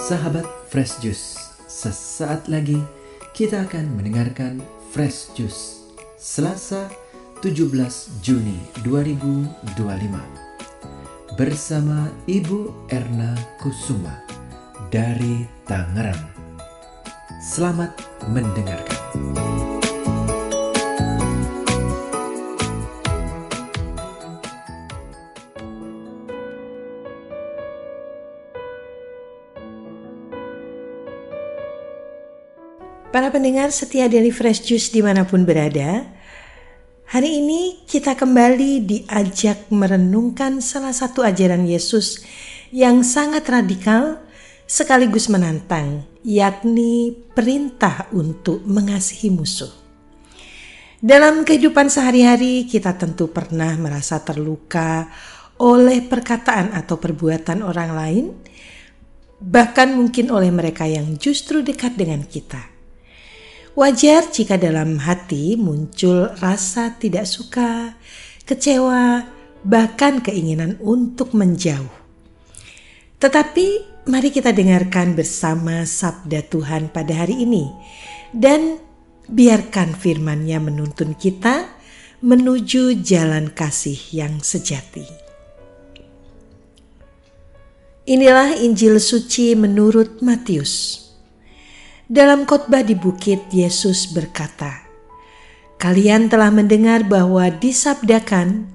Sahabat Fresh Juice, sesaat lagi kita akan mendengarkan Fresh Juice Selasa 17 Juni 2025 bersama Ibu Erna Kusuma dari Tangerang. Selamat mendengarkan. Para pendengar setia dari Fresh Juice dimanapun berada, hari ini kita kembali diajak merenungkan salah satu ajaran Yesus yang sangat radikal sekaligus menantang, yakni perintah untuk mengasihi musuh. Dalam kehidupan sehari-hari kita tentu pernah merasa terluka oleh perkataan atau perbuatan orang lain, bahkan mungkin oleh mereka yang justru dekat dengan kita. Wajar jika dalam hati muncul rasa tidak suka, kecewa, bahkan keinginan untuk menjauh. Tetapi mari kita dengarkan bersama sabda Tuhan pada hari ini dan biarkan firman-Nya menuntun kita menuju jalan kasih yang sejati. Inilah Injil suci menurut Matius. Dalam khotbah di bukit, Yesus berkata, "Kalian telah mendengar bahwa disabdakan,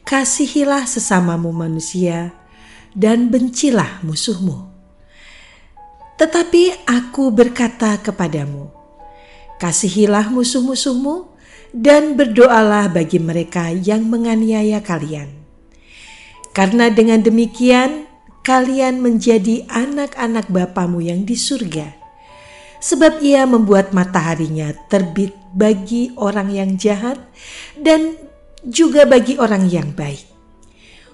kasihilah sesamamu manusia dan bencilah musuhmu. Tetapi aku berkata kepadamu, kasihilah musuh-musuhmu dan berdoalah bagi mereka yang menganiaya kalian. Karena dengan demikian, kalian menjadi anak-anak Bapamu yang di surga. Sebab Ia membuat mataharinya terbit bagi orang yang jahat dan juga bagi orang yang baik.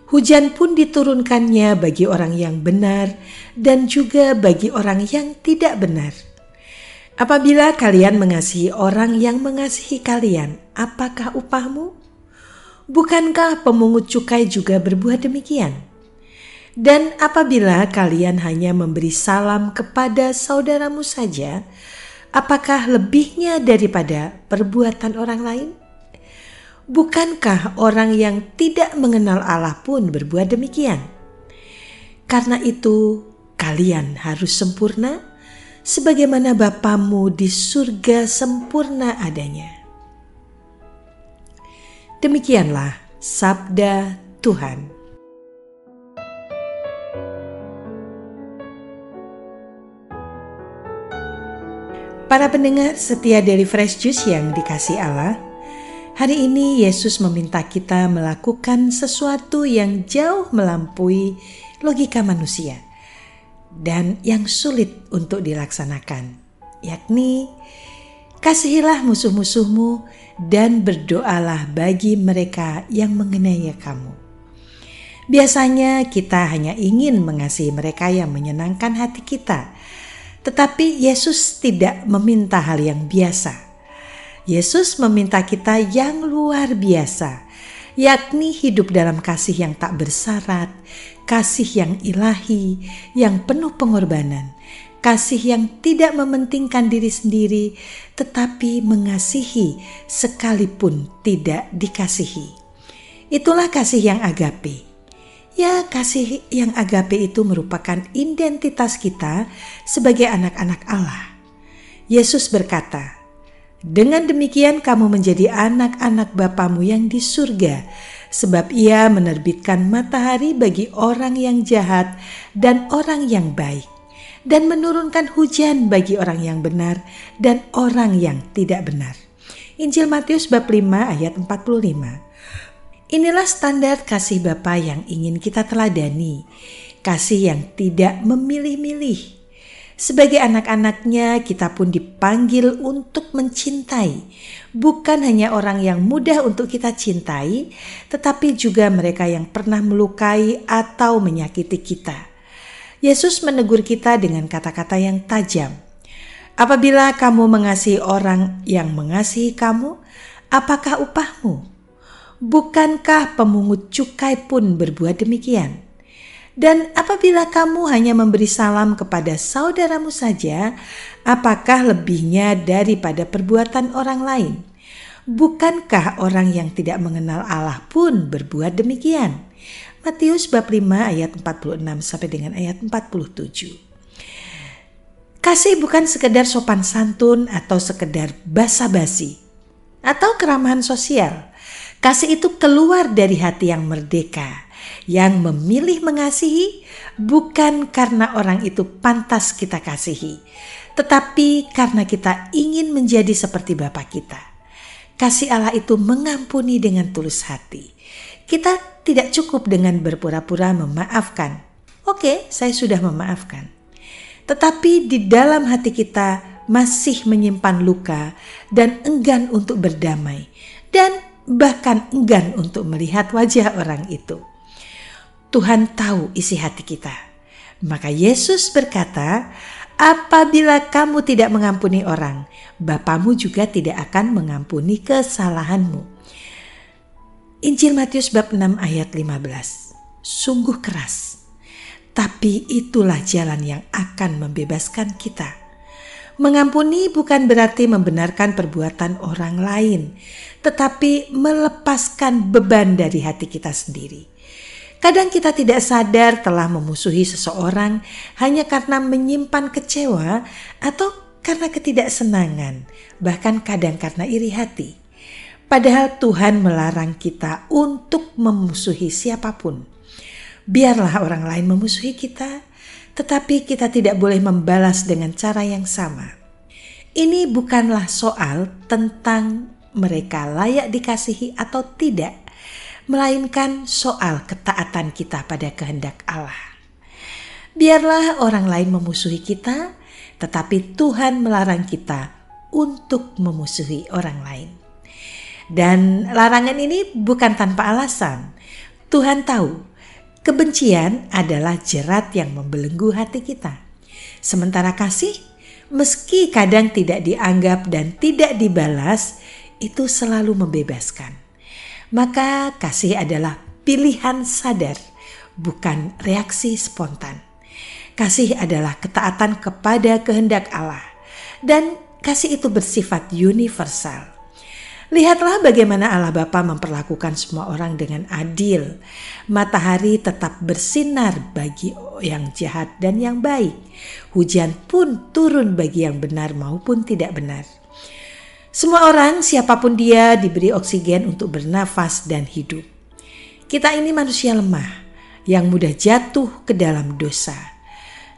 Hujan pun diturunkannya bagi orang yang benar dan juga bagi orang yang tidak benar. Apabila kalian mengasihi orang yang mengasihi kalian, apakah upahmu? Bukankah pemungut cukai juga berbuat demikian? Dan apabila kalian hanya memberi salam kepada saudaramu saja, apakah lebihnya daripada perbuatan orang lain? Bukankah orang yang tidak mengenal Allah pun berbuat demikian? Karena itu, kalian harus sempurna, sebagaimana Bapamu di surga sempurna adanya." Demikianlah sabda Tuhan. Para pendengar setia dari Fresh Juice yang dikasihi Allah, hari ini Yesus meminta kita melakukan sesuatu yang jauh melampaui logika manusia dan yang sulit untuk dilaksanakan, yakni kasihilah musuh-musuhmu dan berdoalah bagi mereka yang menganiaya kamu. Biasanya kita hanya ingin mengasihi mereka yang menyenangkan hati kita, tetapi Yesus tidak meminta hal yang biasa. Yesus meminta kita yang luar biasa, yakni hidup dalam kasih yang tak bersyarat, kasih yang ilahi, yang penuh pengorbanan, kasih yang tidak mementingkan diri sendiri, tetapi mengasihi sekalipun tidak dikasihi. Itulah kasih yang agape. Ya, kasih yang agape itu merupakan identitas kita sebagai anak-anak Allah. Yesus berkata, "Dengan demikian kamu menjadi anak-anak Bapamu yang di surga, sebab Ia menerbitkan matahari bagi orang yang jahat dan orang yang baik, dan menurunkan hujan bagi orang yang benar dan orang yang tidak benar." Injil Matius bab 5 ayat 45. Inilah standar kasih Bapa yang ingin kita teladani, kasih yang tidak memilih-milih. Sebagai anak-anaknya kita pun dipanggil untuk mencintai, bukan hanya orang yang mudah untuk kita cintai, tetapi juga mereka yang pernah melukai atau menyakiti kita. Yesus menegur kita dengan kata-kata yang tajam. "Apabila kamu mengasihi orang yang mengasihi kamu, apakah upahmu? Bukankah pemungut cukai pun berbuat demikian? Dan apabila kamu hanya memberi salam kepada saudaramu saja, apakah lebihnya daripada perbuatan orang lain? Bukankah orang yang tidak mengenal Allah pun berbuat demikian? Matius bab 5 ayat 46 sampai dengan ayat 47. Kasih bukan sekedar sopan santun atau sekedar basa-basi atau keramahan sosial. Kasih itu keluar dari hati yang merdeka, yang memilih mengasihi bukan karena orang itu pantas kita kasihi, tetapi karena kita ingin menjadi seperti Bapa kita. Kasih Allah itu mengampuni dengan tulus hati. Kita tidak cukup dengan berpura-pura memaafkan. Oke, saya sudah memaafkan. Tetapi di dalam hati kita masih menyimpan luka dan enggan untuk berdamai, dan bahkan enggan untuk melihat wajah orang itu. Tuhan tahu isi hati kita. Maka Yesus berkata, apabila kamu tidak mengampuni orang, Bapamu juga tidak akan mengampuni kesalahanmu. Injil Matius bab 6 ayat 15. Sungguh keras, tapi itulah jalan yang akan membebaskan kita. Mengampuni bukan berarti membenarkan perbuatan orang lain, tetapi melepaskan beban dari hati kita sendiri. Kadang kita tidak sadar telah memusuhi seseorang hanya karena menyimpan kecewa atau karena ketidaksenangan, bahkan kadang karena iri hati. Padahal Tuhan melarang kita untuk memusuhi siapapun. Biarlah orang lain memusuhi kita, tetapi kita tidak boleh membalas dengan cara yang sama. Ini bukanlah soal tentang mereka layak dikasihi atau tidak, melainkan soal ketaatan kita pada kehendak Allah. Biarlah orang lain memusuhi kita, tetapi Tuhan melarang kita untuk memusuhi orang lain. Dan larangan ini bukan tanpa alasan. Tuhan tahu kebencian adalah jerat yang membelenggu hati kita. Sementara kasih, meski kadang tidak dianggap dan tidak dibalas, itu selalu membebaskan. Maka kasih adalah pilihan sadar, bukan reaksi spontan. Kasih adalah ketaatan kepada kehendak Allah, dan kasih itu bersifat universal. Lihatlah bagaimana Allah Bapa memperlakukan semua orang dengan adil. Matahari tetap bersinar bagi yang jahat dan yang baik. Hujan pun turun bagi yang benar maupun tidak benar. Semua orang, siapapun dia, diberi oksigen untuk bernafas dan hidup. Kita ini manusia lemah yang mudah jatuh ke dalam dosa.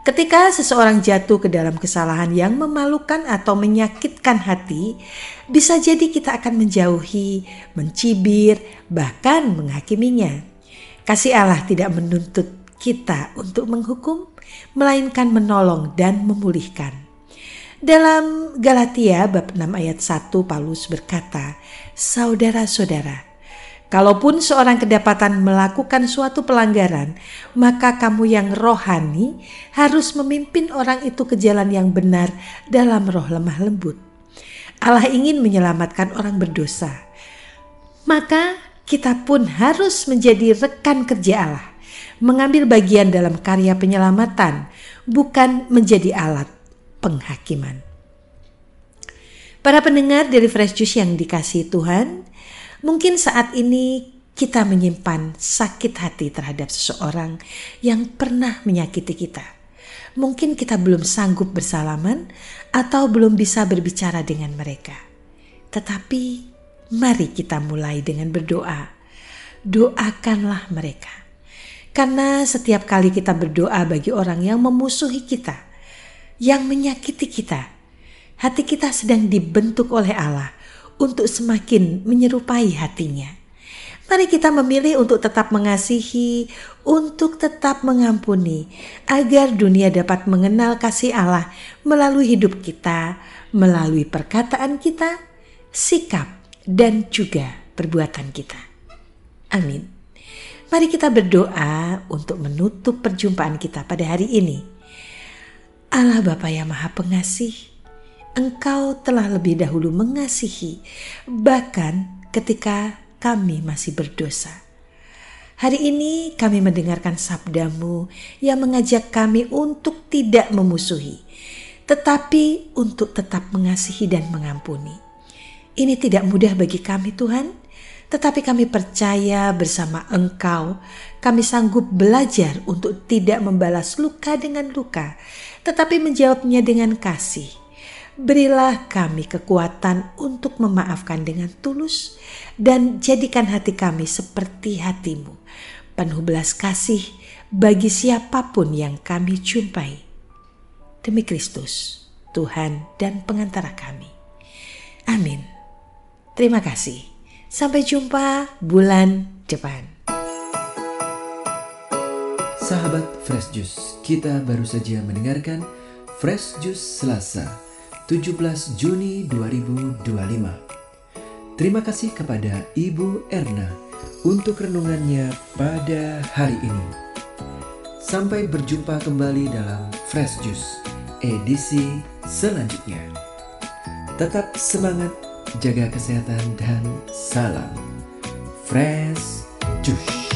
Ketika seseorang jatuh ke dalam kesalahan yang memalukan atau menyakitkan hati, bisa jadi kita akan menjauhi, mencibir, bahkan menghakiminya. Kasih Allah tidak menuntut kita untuk menghukum, melainkan menolong dan memulihkan. Dalam Galatia bab 6 ayat 1 Paulus berkata, saudara-saudara, kalaupun seorang kedapatan melakukan suatu pelanggaran, maka kamu yang rohani harus memimpin orang itu ke jalan yang benar dalam roh lemah lembut. Allah ingin menyelamatkan orang berdosa. Maka kita pun harus menjadi rekan kerja Allah, mengambil bagian dalam karya penyelamatan, bukan menjadi alat penghakiman. Para pendengar dari Fresh Juice yang dikasihi Tuhan, mungkin saat ini kita menyimpan sakit hati terhadap seseorang yang pernah menyakiti kita. Mungkin kita belum sanggup bersalaman atau belum bisa berbicara dengan mereka. Tetapi mari kita mulai dengan berdoa. Doakanlah mereka. Karena setiap kali kita berdoa bagi orang yang memusuhi kita, yang menyakiti kita, hati kita sedang dibentuk oleh Allah untuk semakin menyerupai hatinya. Mari kita memilih untuk tetap mengasihi, untuk tetap mengampuni, agar dunia dapat mengenal kasih Allah melalui hidup kita, melalui perkataan kita, sikap, dan juga perbuatan kita. Amin. Mari kita berdoa untuk menutup perjumpaan kita pada hari ini. Allah Bapa yang Maha Pengasih, Engkau telah lebih dahulu mengasihi, bahkan ketika kami masih berdosa. Hari ini kami mendengarkan sabda-Mu yang mengajak kami untuk tidak memusuhi, tetapi untuk tetap mengasihi dan mengampuni. Ini tidak mudah bagi kami Tuhan, tetapi kami percaya bersama Engkau, kami sanggup belajar untuk tidak membalas luka dengan luka, tetapi menjawabnya dengan kasih. Berilah kami kekuatan untuk memaafkan dengan tulus dan jadikan hati kami seperti hati-Mu, penuh belas kasih bagi siapapun yang kami jumpai. Demi Kristus, Tuhan dan pengantara kami. Amin. Terima kasih. Sampai jumpa bulan depan. Sahabat Fresh Juice, kita baru saja mendengarkan Fresh Juice Selasa 17 Juni 2025. Terima kasih kepada Ibu Erna untuk renungannya pada hari ini. Sampai berjumpa kembali dalam Fresh Juice edisi selanjutnya. Tetap semangat, jaga kesehatan, dan salam Fresh Juice.